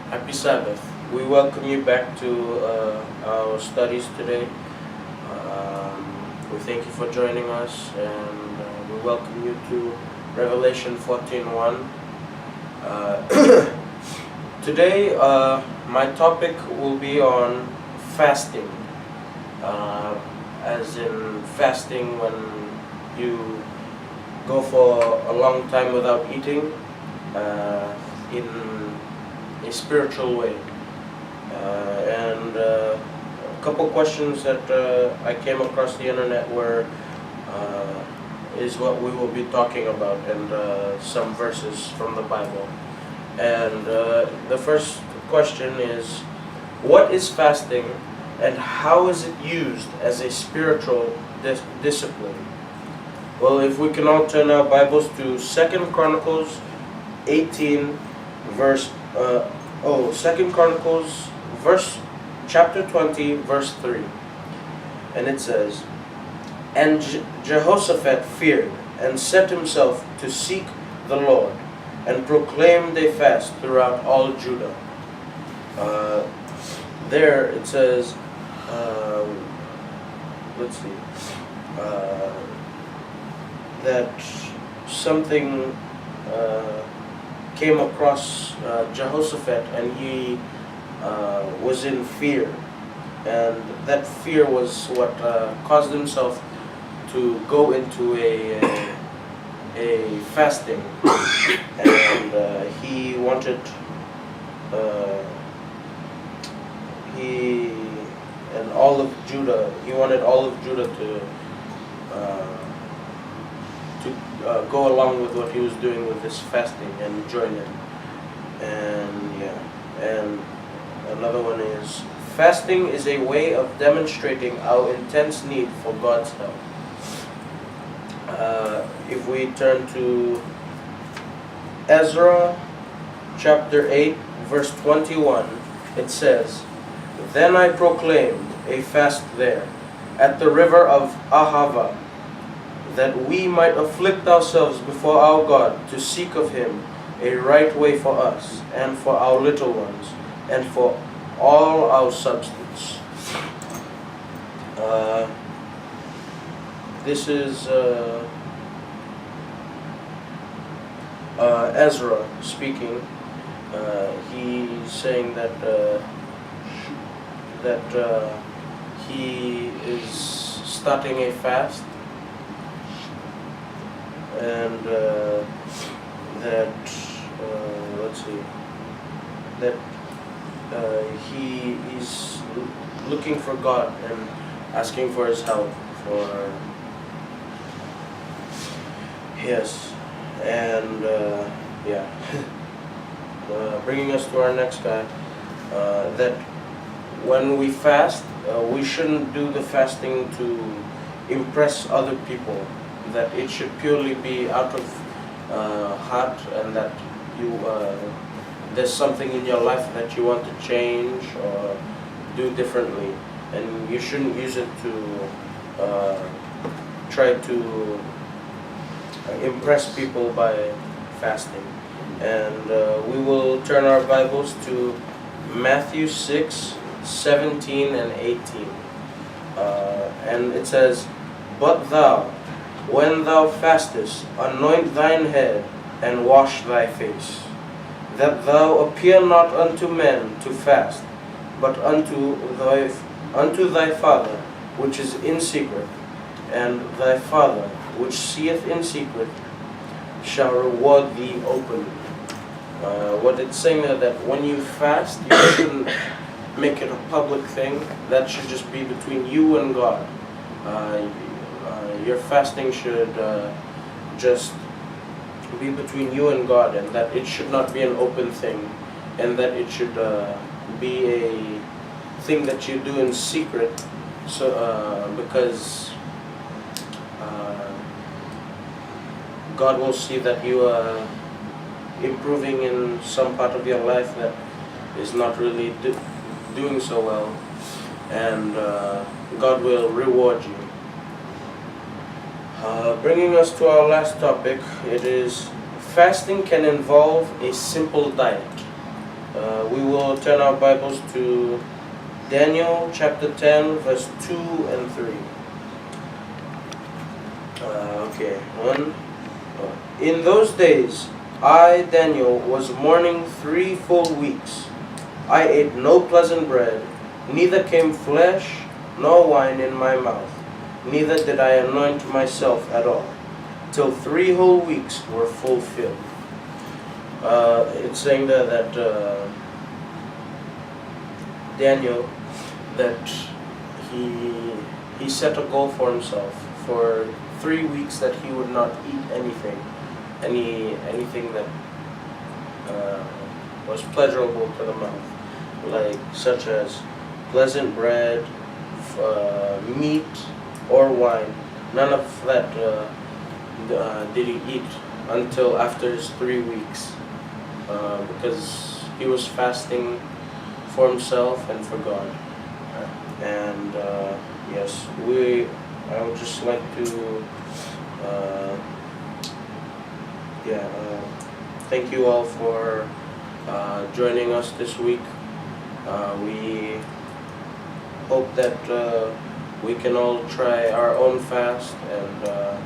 Happy Sabbath. We welcome you back to our studies today. We thank you for joining us, and we welcome you to Revelation 14:1. Today, my topic will be on fasting, as in fasting when you go for a long time without eating, in a spiritual way. And a couple questions that I came across the internet is what we will be talking about, and some verses from the Bible. And the first question is, what is fasting and how is it used as a spiritual discipline? Well, if we can all turn our Bibles to 2 Chronicles 18 verse 2 Chronicles chapter 20 verse 3, and it says, "And Jehoshaphat feared and set himself to seek the Lord, and proclaimed a fast throughout all Judah." There it says, that something came across Jehoshaphat, and he was in fear, and that fear was what caused himself to go into a fasting, and he wanted he wanted all of Judah to go along with what he was doing with this fasting and join him. And another one is, fasting is a way of demonstrating our intense need for God's help. If we turn to Ezra chapter 8 verse 21, it says, "Then I proclaimed a fast there at the river of Ahava, that we might afflict ourselves before our God to seek of Him a right way for us and for our little ones and for all our substance." This is Ezra speaking. He's saying that he is starting a fast, and he is looking for God and asking for His help. And bringing us to our next guy, that when we fast, we shouldn't do the fasting to impress other people, that it should purely be out of heart, and that there's something in your life that you want to change or do differently, and you shouldn't use it to try to impress people by fasting. And we will turn our Bibles to Matthew 6:17 and 18, and it says, "But thou, when thou fastest, anoint thine head, and wash thy face, that thou appear not unto men to fast, but unto thy Father which is in secret, and thy Father which seeth in secret shall reward thee openly." What it's saying there, that when you fast, you shouldn't make it a public thing. That should just be between you and God. Your fasting should just be between you and God, and that it should not be an open thing, and that it should be a thing that you do in secret, because God will see that you are improving in some part of your life that is not really doing so well, and God will reward you. Bringing us to our last topic, it is fasting can involve a simple diet. We will turn our Bibles to Daniel chapter 10, verse 2 and 3. Okay, 1. In those days, I, Daniel, was mourning 3 full weeks. I ate no pleasant bread, neither came flesh nor wine in my mouth, neither did I anoint myself at all, till 3 whole weeks were fulfilled. It's saying there that Daniel, that he set a goal for himself for 3 weeks that he would not eat anything that was pleasurable to the mouth, like such as pleasant bread, meat, or wine. None of that did he eat until after his 3 weeks, because he was fasting for himself and for God. And yes, I would just like to thank you all for joining us this week. We hope that we can all try our own fast and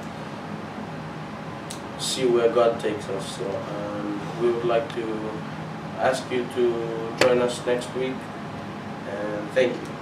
see where God takes us. So we would like to ask you to join us next week, and thank you.